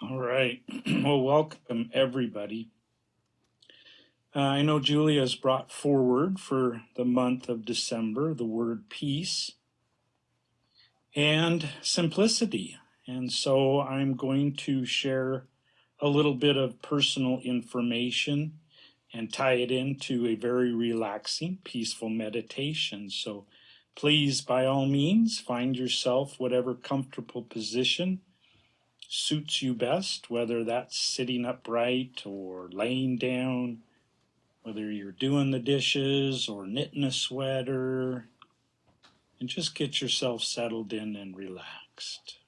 All right. Well, welcome everybody. I know Julia has brought forward for the month of December the word peace and simplicity. And so I'm going to share a little bit of personal information and tie it into a very relaxing, peaceful meditation. So please, by all means, find yourself whatever comfortable position suits you best, whether that's sitting upright or laying down, whether you're doing the dishes or knitting a sweater, and just get yourself settled in and relaxed.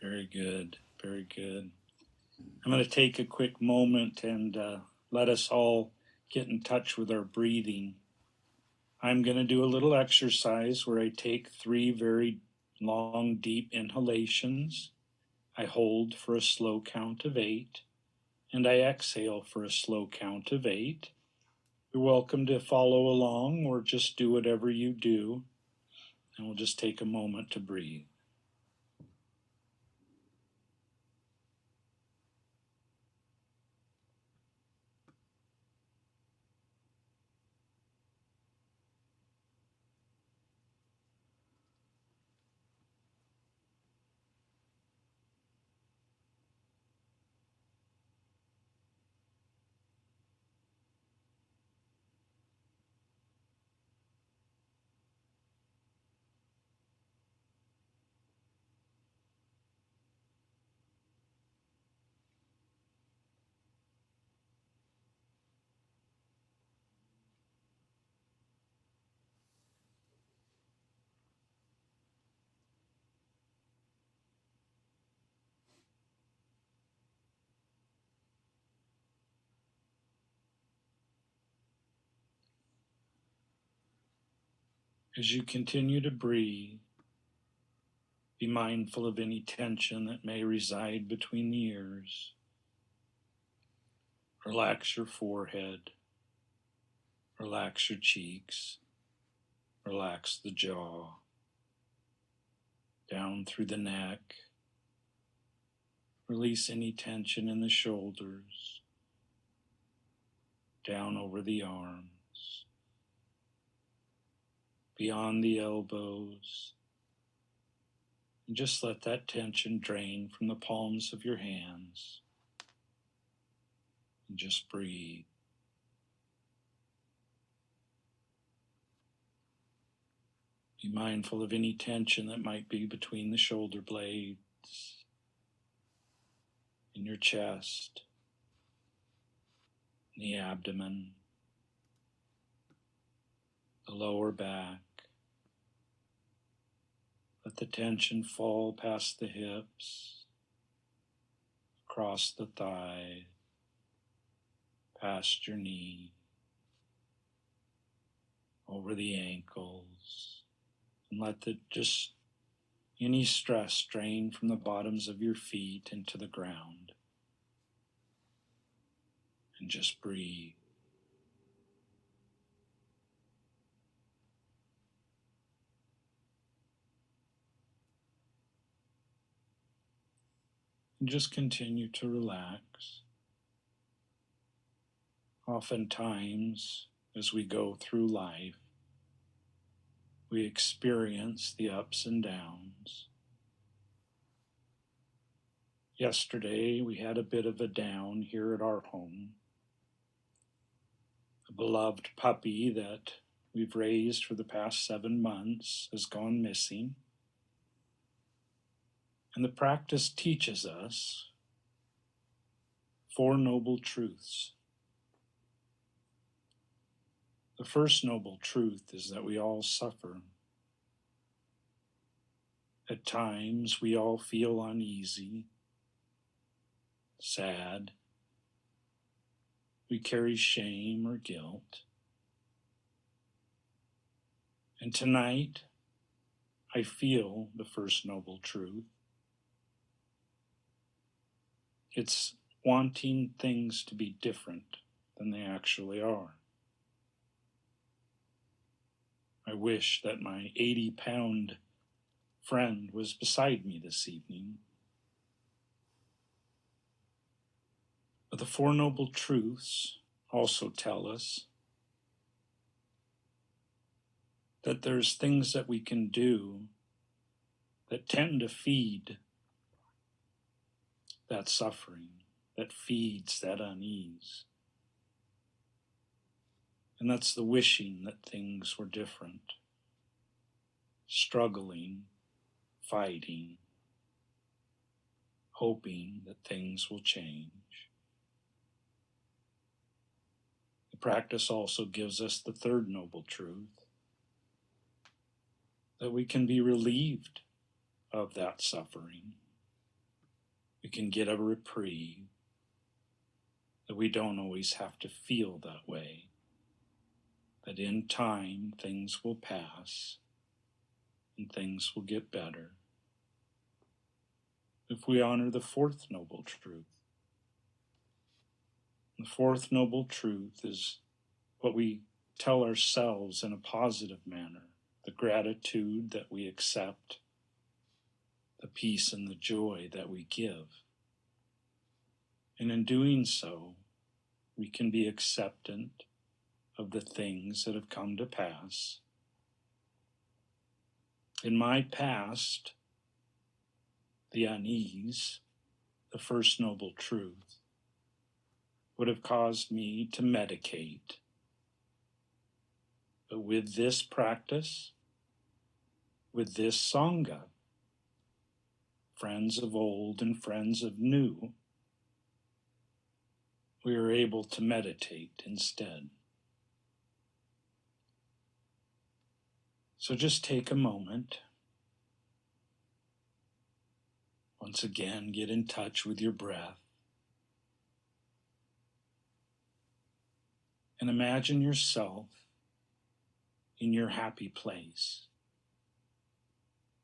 Very good, very good. I'm going to take a quick moment and let us all get in touch with our breathing. I'm going to do a little exercise where I take 3 very long, deep inhalations. I hold for a slow count of 8, and I exhale for a slow count of 8. You're welcome to follow along or just do whatever you do, and we'll just take a moment to breathe. As you continue to breathe, be mindful of any tension that may reside between the ears. Relax your forehead, relax your cheeks, relax the jaw, down through the neck. Release any tension in the shoulders, down over the arms, beyond the elbows, and just let that tension drain from the palms of your hands. And just breathe. Be mindful of any tension that might be between the shoulder blades, in your chest, in the abdomen, the lower back. Let the tension fall past the hips, across the thigh, past your knee, over the ankles, and let any stress drain from the bottoms of your feet into the ground. And just breathe. And just continue to relax. Oftentimes, as we go through life, we experience the ups and downs. Yesterday, we had a bit of a down here at our home. A beloved puppy that we've raised for the past 7 months has gone missing. And the practice teaches us 4 noble truths. The first noble truth is that we all suffer. At times, we all feel uneasy, sad. We carry shame or guilt. And tonight, I feel the first noble truth. It's wanting things to be different than they actually are. I wish that my 80-pound friend was beside me this evening. But the Four Noble Truths also tell us that there's things that we can do that tend to feed that suffering, that feeds that unease. And that's the wishing that things were different, struggling, fighting, hoping that things will change. The practice also gives us the third noble truth, that we can be relieved of that suffering. We can get a reprieve, that we don't always have to feel that way, that in time things will pass and things will get better. If we honor the fourth noble truth, the fourth noble truth is what we tell ourselves in a positive manner, the gratitude that we accept, the peace and the joy that we give. And in doing so, we can be acceptant of the things that have come to pass. In my past, the unease, the first noble truth, would have caused me to medicate. But with this practice, with this Sangha, friends of old and friends of new, we are able to meditate instead. So just take a moment. Once again, get in touch with your breath. And imagine yourself in your happy place.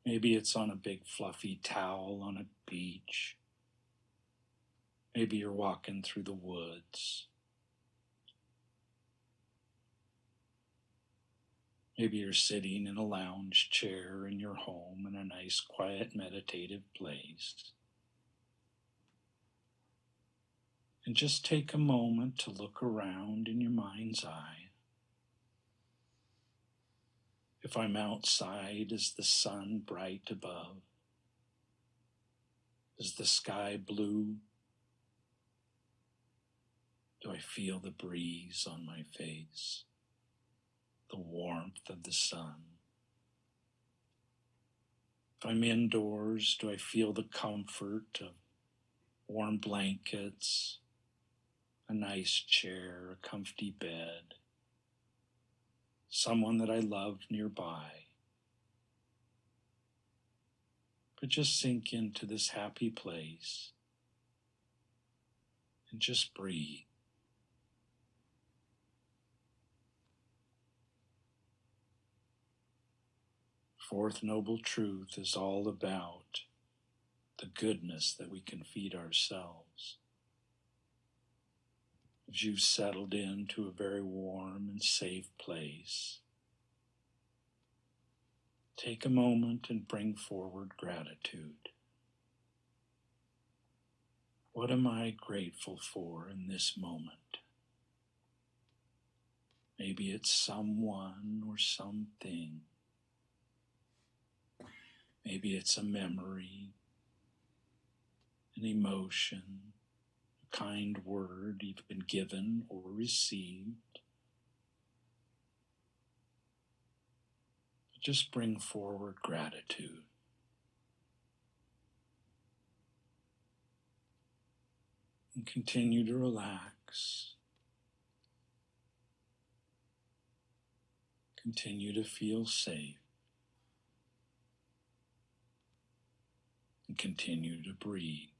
Maybe it's on a big fluffy towel on a beach. Maybe you're walking through the woods. Maybe you're sitting in a lounge chair in your home in a nice, quiet, meditative place. And just take a moment to look around in your mind's eye. If I'm outside, is the sun bright above? Is the sky blue? Do I feel the breeze on my face? The warmth of the sun? If I'm indoors, do I feel the comfort of warm blankets, a nice chair, a comfy bed, someone that I love nearby? But just sink into this happy place and just breathe. Fourth noble truth is all about the goodness that we can feed ourselves. As you've settled into a very warm and safe place, take a moment and bring forward gratitude. What am I grateful for in this moment? Maybe it's someone or something. Maybe it's a memory, an emotion, a kind word you've been given or received. Just bring forward gratitude. And continue to relax. Continue to feel safe. And continue to breathe.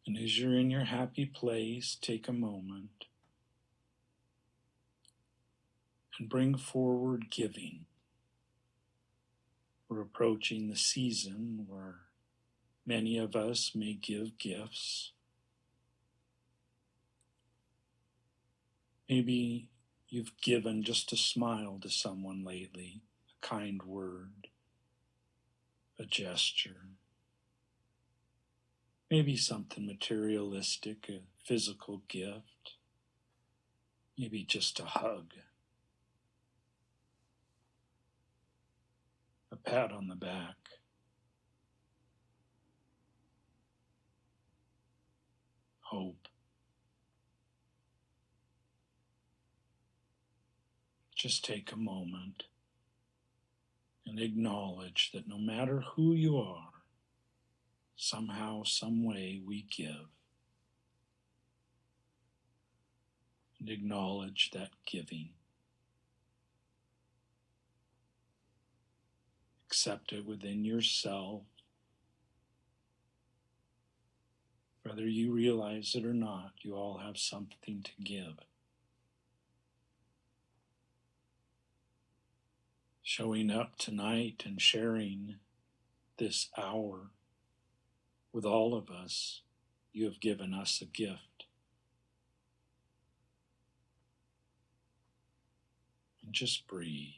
And as you're in your happy place, take a moment and bring forward giving. We're approaching the season where many of us may give gifts. Maybe you've given just a smile to someone lately, a kind word, a gesture. Maybe something materialistic, a physical gift. Maybe just a hug, a pat on the back. Hope. Just take a moment and acknowledge that no matter who you are, somehow, some way we give. And acknowledge that giving. Accept it within yourself, whether you realize it or not. You all have something to give. Showing up tonight and sharing this hour with all of us, you have given us a gift. And just breathe.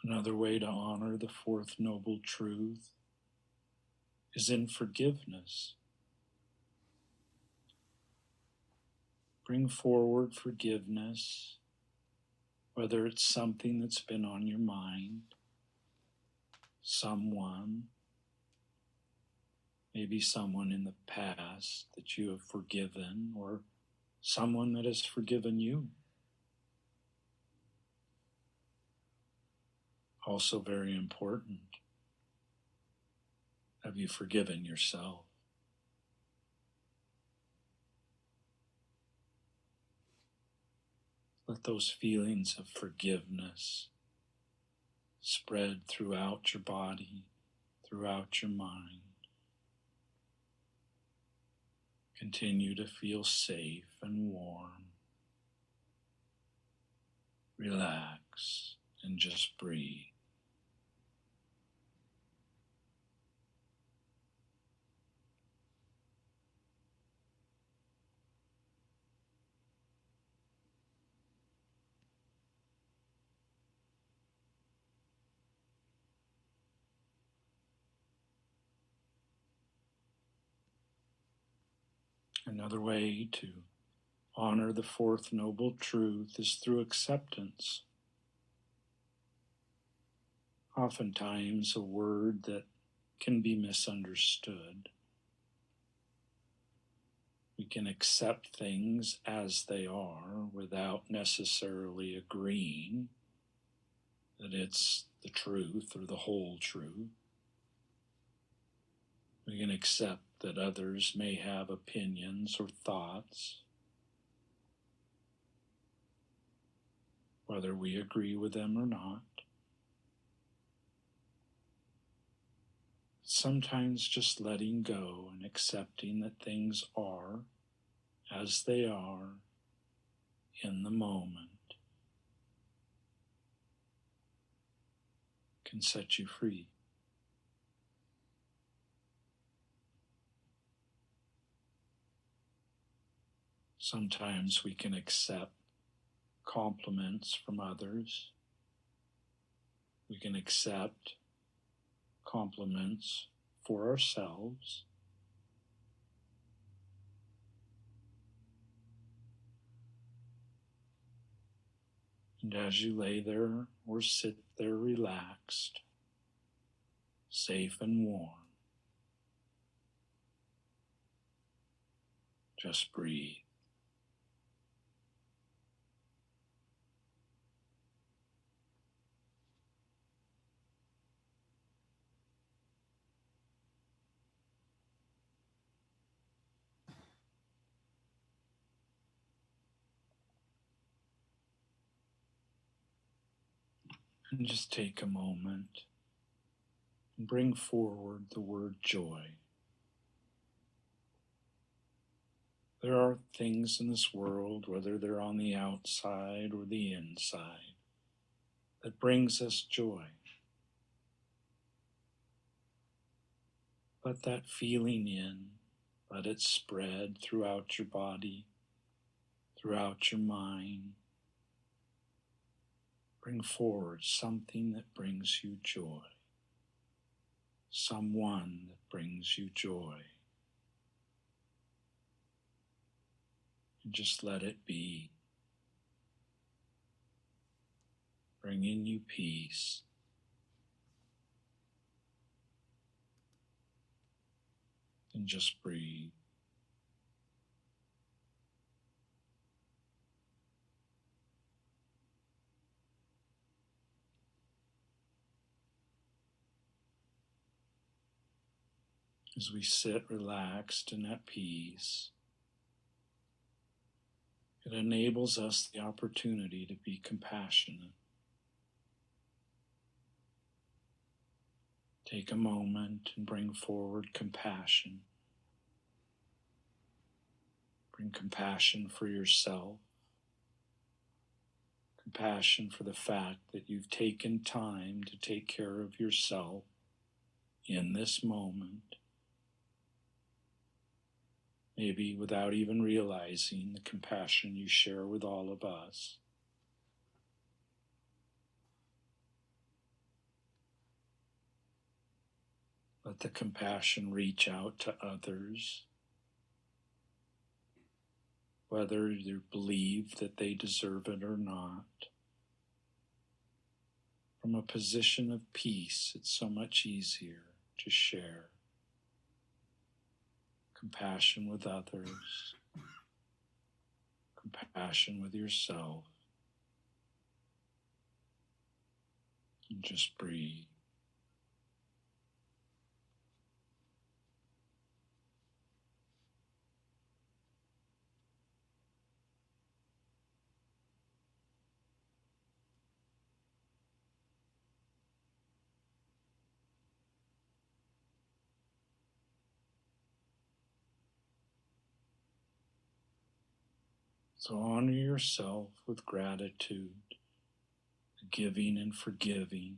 Another way to honor the fourth noble truth is in forgiveness. Bring forward forgiveness, whether it's something that's been on your mind, someone, maybe someone in the past that you have forgiven, or someone that has forgiven you. Also very important, have you forgiven yourself? Let those feelings of forgiveness spread throughout your body, throughout your mind. Continue to feel safe and warm. Relax and just breathe. Another way to honor the fourth noble truth is through acceptance. Oftentimes a word that can be misunderstood. We can accept things as they are without necessarily agreeing that it's the truth or the whole truth. We can accept that others may have opinions or thoughts, whether we agree with them or not. Sometimes just letting go and accepting that things are as they are in the moment can set you free. Sometimes we can accept compliments from others. We can accept compliments for ourselves. And as you lay there or sit there relaxed, safe and warm, just breathe. And just take a moment and bring forward the word joy. There are things in this world, whether they're on the outside or the inside, that brings us joy. Let that feeling in, let it spread throughout your body, throughout your mind. Bring forward something that brings you joy, someone that brings you joy. And just let it be, bringing you peace. And just breathe. As we sit relaxed and at peace, it enables us the opportunity to be compassionate. Take a moment and bring forward compassion. Bring compassion for yourself. Compassion for the fact that you've taken time to take care of yourself in this moment. Maybe without even realizing the compassion you share with all of us. Let the compassion reach out to others, whether you believe that they deserve it or not. From a position of peace, it's so much easier to share compassion with others, compassion with yourself, and just breathe. So honor yourself with gratitude, the giving and forgiving,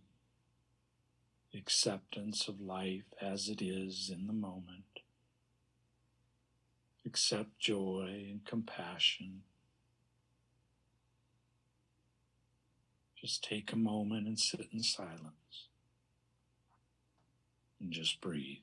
the acceptance of life as it is in the moment. Accept joy and compassion. Just take a moment and sit in silence and just breathe.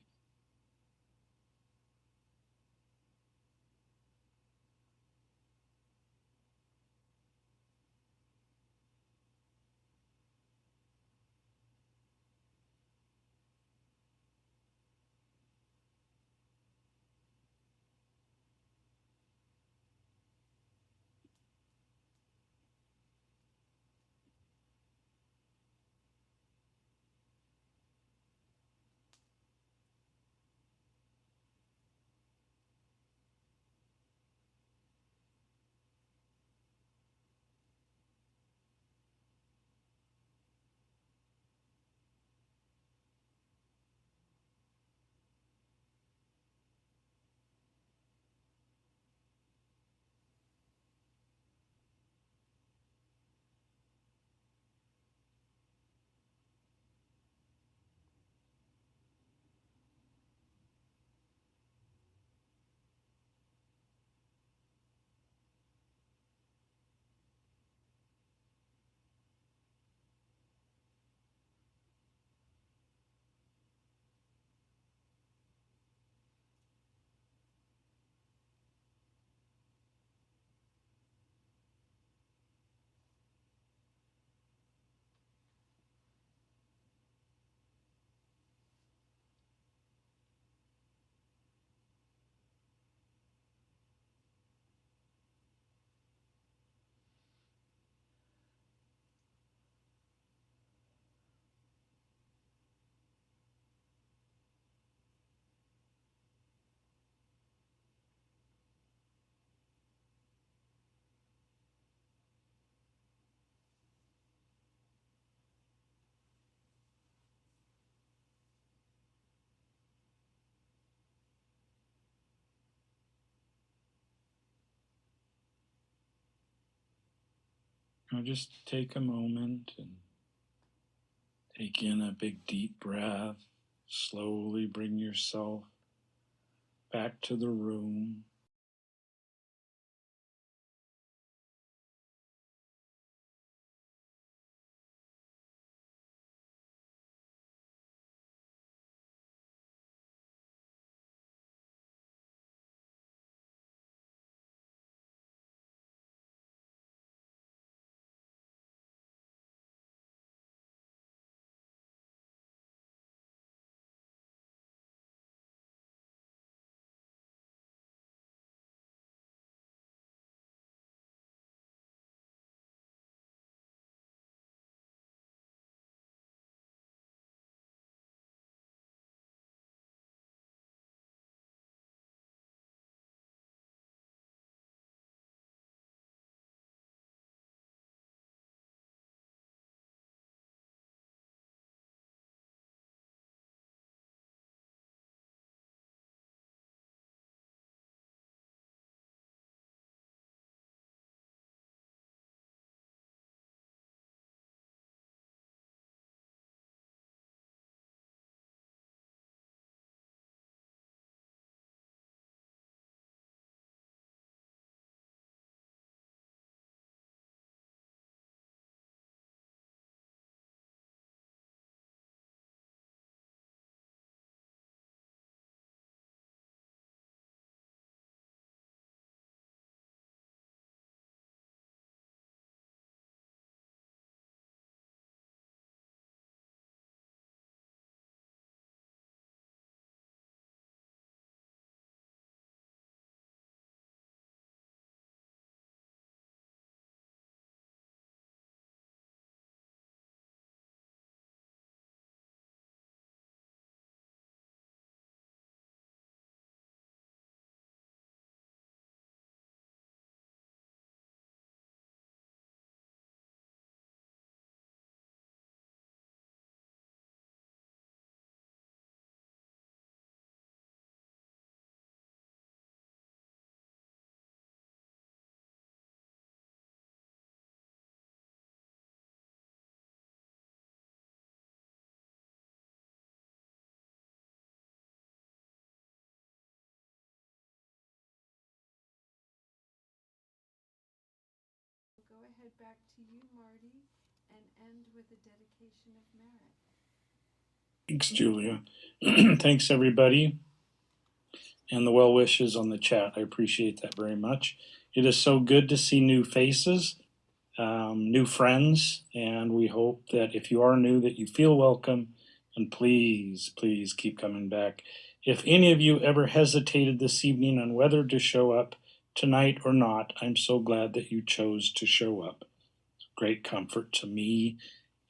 Now just take a moment and take in a big deep breath. Slowly bring yourself back to the room. Go ahead back to you, Marty, and end with a dedication of merit. Thanks, Julia. Thanks, everybody, and the well wishes on the chat. I appreciate that very much. It is so good to see new faces, new friends, and we hope that if you are new, that you feel welcome, and please, please keep coming back. If any of you ever hesitated this evening on whether to show up tonight or not, I'm so glad that you chose to show up. Great comfort to me,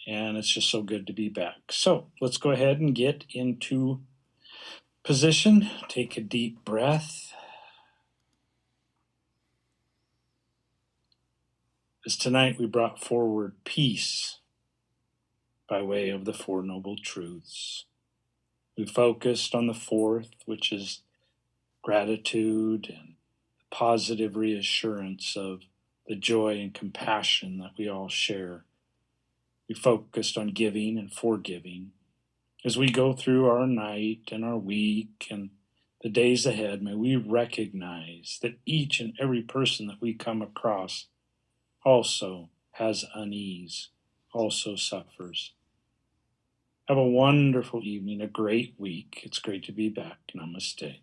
and it's just so good to be back. So let's go ahead and get into position. Take a deep breath. As tonight we brought forward peace by way of the Four Noble Truths. We focused on the fourth, which is gratitude and positive reassurance of the joy and compassion that we all share. We focused on giving and forgiving. As we go through our night and our week and the days ahead, may we recognize that each and every person that we come across also has unease, also suffers. Have a wonderful evening, a great week. It's great to be back. Namaste.